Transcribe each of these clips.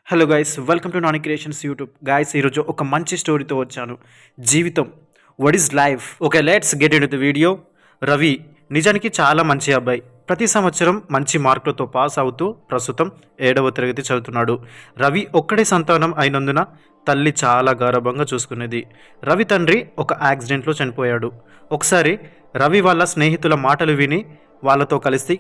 Hello guys, welcome to Nani creations YouTube. Guys, ఈరోజు ఒక మంచి స్టోరీతో వచ్చాను. జీవితం, what is life. Okay, let's get in to the video. Ravi నిజానికి చాలా మంచి అబ్బాయి. ప్రతి సంవత్సరం మంచి మార్కులతో పాస్ అవుతూ ప్రస్తుతం 7వ తరగతి చదువుతున్నాడు. రవి ఒక్కడే సంతానం అయినందున తల్లి చాలా గారాబంగా చూసుకునేది. రవి తండ్రి ఒక యాక్సిడెంట్లో చనిపోయాడు. ఒకసారి రవి వాళ్ళ స్నేహితుల మాటలు విని వాళ్ళతో కలిసి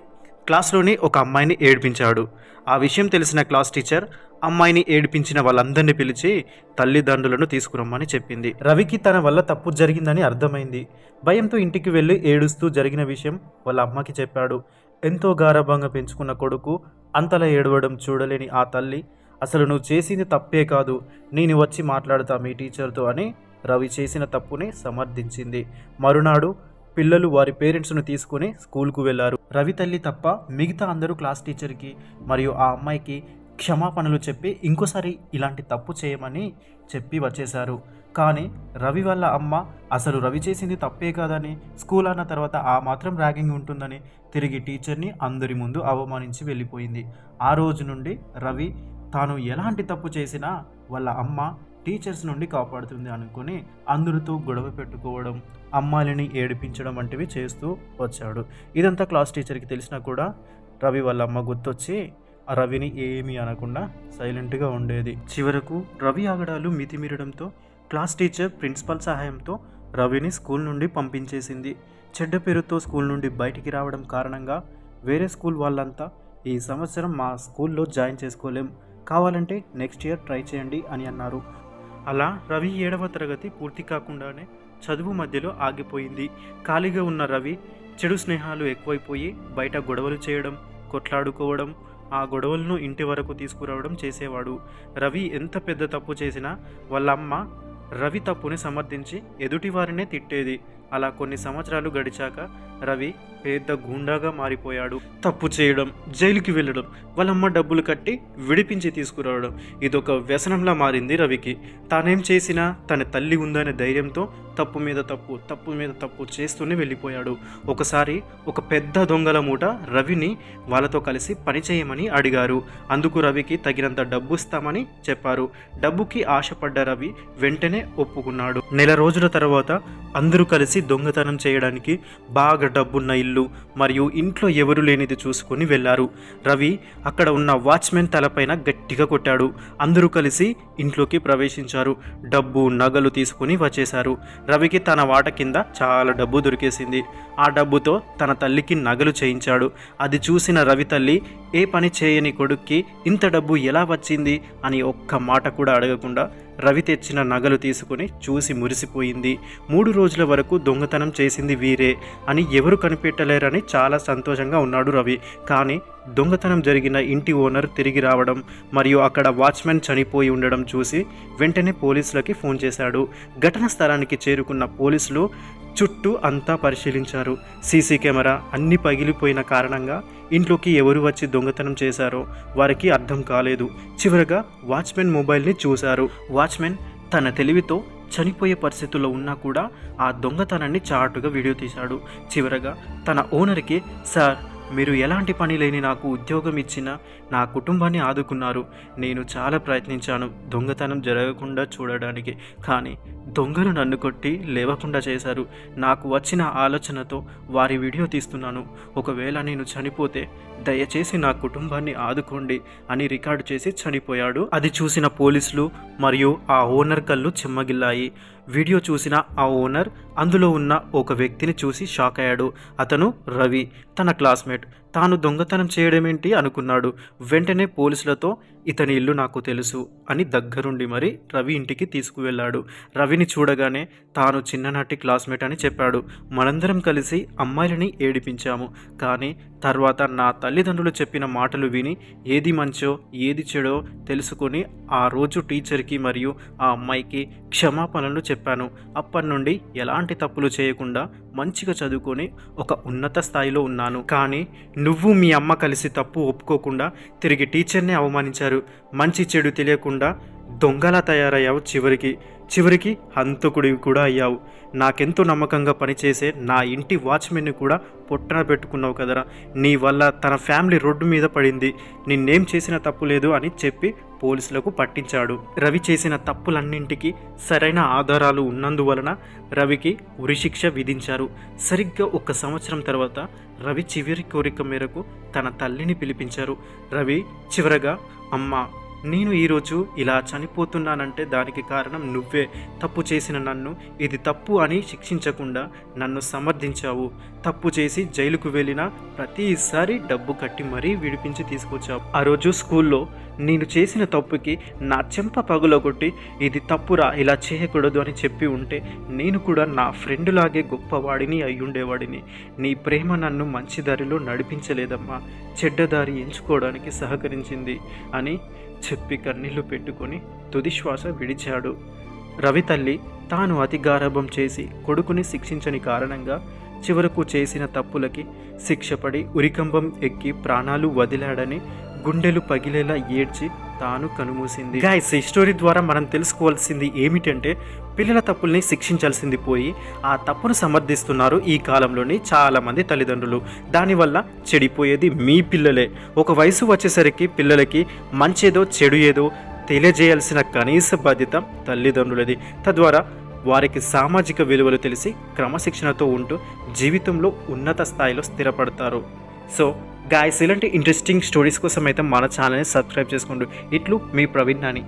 క్లాస్లోని ఒక అమ్మాయిని ఏడిపించాడు. ఆ విషయం తెలిసిన క్లాస్ టీచర్ అమ్మాయిని ఏడిపించిన వాళ్ళందరినీ పిలిచి తల్లిదండ్రులను తీసుకురమ్మని చెప్పింది. రవికి తన వల్ల తప్పు జరిగిందని అర్థమైంది. భయంతో ఇంటికి వెళ్ళి ఏడుస్తూ జరిగిన విషయం వాళ్ళ అమ్మకి చెప్పాడు. ఎంతో గారాబంగా పెంచుకున్న కొడుకు అంతలా ఏడవడం చూడలేని ఆ తల్లి, అసలు నువ్వు చేసింది తప్పే కాదు, నేను వచ్చి మాట్లాడతా మీ టీచర్తో అని రవి చేసిన తప్పుని సమర్థించింది. మరునాడు పిల్లలు వారి పేరెంట్స్ను తీసుకుని స్కూల్కు వెళ్లారు. రవి తల్లి తప్ప మిగతా అందరూ క్లాస్ టీచర్కి మరియు ఆ అమ్మాయికి క్షమాపణలు చెప్పి ఇంకోసారి ఇలాంటి తప్పు చేయమని చెప్పి వచ్చేశారు. కానీ రవి వాళ్ళ అమ్మ అసలు రవి చేసింది తప్పే కాదని, స్కూల్ అన్న తర్వాత ఆ మాత్రం ర్యాగింగ్ ఉంటుందని తిరిగి టీచర్ని అందరి ముందు అవమానించి వెళ్ళిపోయింది. ఆ రోజు నుండి రవి తాను ఎలాంటి తప్పు చేసినా వాళ్ళ అమ్మ టీచర్స్ నుండి కాపాడుతుంది అనుకుని అందరితో గొడవ పెట్టుకోవడం, అమ్మాయిని ఏడిపించడం వంటివి చేస్తూ వచ్చాడు. ఇదంతా క్లాస్ టీచర్కి తెలిసినా కూడా రవి వాళ్ళ అమ్మ గుర్తొచ్చి ఆ రవిని ఏమీ అనకుండా సైలెంట్గా ఉండేది. చివరకు రవి ఆగడాలు మితిమీరడంతో క్లాస్ టీచర్ ప్రిన్సిపల్ సహాయంతో రవిని స్కూల్ నుండి పంపించేసింది. చెడ్డ పేరుతో స్కూల్ నుండి బయటికి రావడం కారణంగా వేరే స్కూల్ వాళ్ళంతా ఈ సంవత్సరం మా స్కూల్లో జాయిన్ చేసుకోలేం, కావాలంటే నెక్స్ట్ ఇయర్ ట్రై చేయండి అని అన్నారు. అలా రవి 7వ తరగతి పూర్తి కాకుండానే చదువు మధ్యలో ఆగిపోయింది. ఖాళీగా ఉన్న రవి చెడు స్నేహాలు ఎక్కువైపోయి బయట గొడవలు చేయడం, కొట్లాడుకోవడం, ఆ గొడవలను ఇంటి వరకు తీసుకురావడం చేసేవాడు. రవి ఎంత పెద్ద తప్పు చేసినా వాళ్ళ అమ్మ రవి తప్పుని సమర్థించి ఎదుటివారినే తిట్టేది. అలా కొన్ని సంవత్సరాలు గడిచాక రవి పెద్ద గూండాగా మారిపోయాడు. తప్పు చేయడం, జైలుకి వెళ్ళడం, వాళ్ళమ్మ డబ్బులు కట్టి విడిపించి తీసుకురావడం, ఇదొక వ్యసనంలా మారింది రవికి. తానేం చేసినా తన తల్లి ఉందనే ధైర్యంతో తప్పు మీద తప్పు, తప్పు మీద తప్పు చేస్తూనే వెళ్ళిపోయాడు. ఒకసారి ఒక పెద్ద దొంగల మూట రవిని వాళ్ళతో కలిసి పని చేయమని అడిగారు. అందుకు రవికి తగినంత డబ్బు ఇస్తామని చెప్పారు. డబ్బుకి ఆశపడ్డ రవి వెంటనే ఒప్పుకున్నాడు. నెల రోజుల తర్వాత అందరూ కలిసి దొంగతనం చేయడానికి బాగా డబ్బున్న ఇల్లు మరియు ఇంట్లో ఎవరు లేనిది చూసుకుని వెళ్లారు. రవి అక్కడ ఉన్న వాచ్మెన్ తలపైన గట్టిగా కొట్టాడు. అందరూ కలిసి ఇంట్లోకి ప్రవేశించారు. డబ్బు, నగలు తీసుకుని వచ్చేశారు. రవికి తన వాట కింద చాలా డబ్బు దొరికేసింది. ఆ డబ్బుతో తన తల్లికి నగలు చేయించాడు. అది చూసిన రవి తల్లి ఏ పని చేయని కొడుక్కి ఇంత డబ్బు ఎలా వచ్చింది అని ఒక్క మాట కూడా అడగకుండా రవి తెచ్చిన నగలు తీసుకుని చూసి మురిసిపోయింది. 3 రోజుల వరకు దొంగతనం చేసింది వీరే అని ఎవరు కనిపెట్టలేరని చాలా సంతోషంగా ఉన్నాడు రవి. కానీ దొంగతనం జరిగిన ఇంటి ఓనర్ తిరిగి రావడం మరియు అక్కడ వాచ్మెన్ చనిపోయి ఉండడం చూసి వెంటనే పోలీసులకి ఫోన్ చేశాడు. ఘటన స్థలానికి చేరుకున్న పోలీసులు చుట్టూ అంతా పరిశీలించారు. సీసీ కెమెరా అన్నీ పగిలిపోయిన కారణంగా ఇంట్లోకి ఎవరు వచ్చి దొంగతనం చేశారో వారికి అర్థం కాలేదు. చివరగా వాచ్మెన్ మొబైల్ని చూశారు. వాచ్మెన్ తన తెలివితో చనిపోయే పరిస్థితుల్లో ఉన్నా కూడా ఆ దొంగతనాన్ని చాటుగా వీడియో తీశాడు. చివరగా తన ఓనర్కి, సార్, మీరు ఎలాంటి పని లేని నాకు ఉద్యోగం ఇచ్చిన నా కుటుంబాన్ని ఆదుకున్నారు. నేను చాలా ప్రయత్నించాను దొంగతనం జరగకుండా చూడడానికి, కానీ దొంగలు నన్ను కొట్టి లేవకుండా చేశారు. నాకు వచ్చిన ఆలోచనతో వారి వీడియో తీస్తున్నాను. ఒకవేళ నేను చనిపోతే దయచేసి నా కుటుంబాన్ని ఆదుకోండి అని రికార్డు చేసి చనిపోయాడు. అది చూసిన పోలీసులు మరియు ఆ ఓనర్ కళ్ళు చెమ్మగిల్లాయి. వీడియో చూసిన ఆ ఓనర్ అందులో ఉన్న ఒక వ్యక్తిని చూసి షాక్ అయ్యాడు. అతను రవి, తన క్లాస్మేట్. తాను దొంగతనం చేయడమేంటి అనుకున్నాడు. వెంటనే పోలీసులతో ఇతని ఇల్లు నాకు తెలుసు అని దగ్గరుండి మరి రవి ఇంటికి తీసుకువెళ్ళాడు. రవిని చూడగానే తాను చిన్ననాటి క్లాస్మేట్ అని చెప్పాడు. మనందరం కలిసి అమ్మాయిలని ఏడిపించాము, కానీ తర్వాత నా తల్లిదండ్రులు చెప్పిన మాటలు విని ఏది మంచో ఏది చెడో తెలుసుకొని ఆ రోజు టీచర్కి మరియు ఆ అమ్మాయికి క్షమాపణలు చెప్పాను. అప్పటి నుండి ఎలాంటి తప్పులు చేయకుండా మంచిగా చదువుకొని ఒక ఉన్నత స్థాయిలో ఉన్నాను. కానీ నువ్వు మీ అమ్మ కలిసి తప్పు ఒప్పుకోకుండా తిరిగి టీచర్ని అవమానించారు. మంచి చెడు తెలియకుండా దొంగలా తయారయ్యావు. చివరికి చివరికి హంతకుడివి కూడా అయ్యావు. నాకెంతో నమ్మకంగా పనిచేసే నా ఇంటి వాచ్మెన్ని కూడా పొట్టన పెట్టుకున్నావు కదరా. నీ వల్ల తన ఫ్యామిలీ రోడ్డు మీద పడింది. నిన్నేం చేసిన తప్పు లేదు అని చెప్పి పోలీసులకు పట్టించాడు. రవి చేసిన తప్పులన్నింటికి సరైన ఆధారాలు ఉన్నందువలన రవికి ఉరిశిక్ష విధించారు. సరిగ్గా 1 సంవత్సరం తర్వాత రవి చివరి కోరిక మేరకు తన తల్లిని పిలిపించారు. రవి చివరగా, అమ్మా, నేను ఈరోజు ఇలా చనిపోతున్నానంటే దానికి కారణం నువ్వే. తప్పు చేసిన నన్ను ఇది తప్పు అని శిక్షించకుండా నన్ను సమర్థించావు. తప్పు చేసి జైలుకు వెళ్ళిన ప్రతిసారి డబ్బు కట్టి మరీ విడిపించి తీసుకొచ్చావు. ఆ రోజు స్కూల్లో నేను చేసిన తప్పుకి నా చెంప పగులగొట్టి ఇది తప్పురా, ఇలా చేయకూడదు అని చెప్పి ఉంటే నేను కూడా నా ఫ్రెండ్లాగే గొప్పవాడిని అయ్యుండేవాడిని. నీ ప్రేమ నన్ను మంచి దారిలో నడిపించలేదమ్మా, చెడ్డదారి ఎంచుకోవడానికి సహకరించింది అని చెప్పి కన్నీళ్లు పెట్టుకొని తుది శ్వాస విడిచాడు. రవి తల్లి తాను అతి గారాబం చేసి కొడుకుని శిక్షించని కారణంగా చివరకు చేసిన తప్పులకి శిక్షపడి ఉరికంబం ఎక్కి ప్రాణాలు వదిలాడని గుండెలు పగిలేలా ఏడ్చి తాను కనుమూసింది. గైస్, ఈ స్టోరీ ద్వారా మనం తెలుసుకోవాల్సింది ఏమిటంటే పిల్లల తప్పుల్ని శిక్షించాల్సింది పోయి ఆ తప్పును సమర్థిస్తున్నారు ఈ కాలంలోని చాలామంది తల్లిదండ్రులు. దానివల్ల చెడిపోయేది మీ పిల్లలే. ఒక వయసు వచ్చేసరికి పిల్లలకి మంచేదో చెడు ఏదో తెలియజేయాల్సిన కనీస బాధ్యత తల్లిదండ్రులది. తద్వారా వారికి సామాజిక విలువలు తెలిసి క్రమశిక్షణతో ఉంటూ జీవితంలో ఉన్నత స్థాయిలో స్థిరపడతారు. సో గాయస్, ఇలాంటి ఇంట్రెస్టింగ్ స్టోరీస్ కోసం అయితే మన ఛానల్ని సబ్స్క్రైబ్ చేసుకోండి. ఇట్లు మీ ప్రవీణ్ నాని.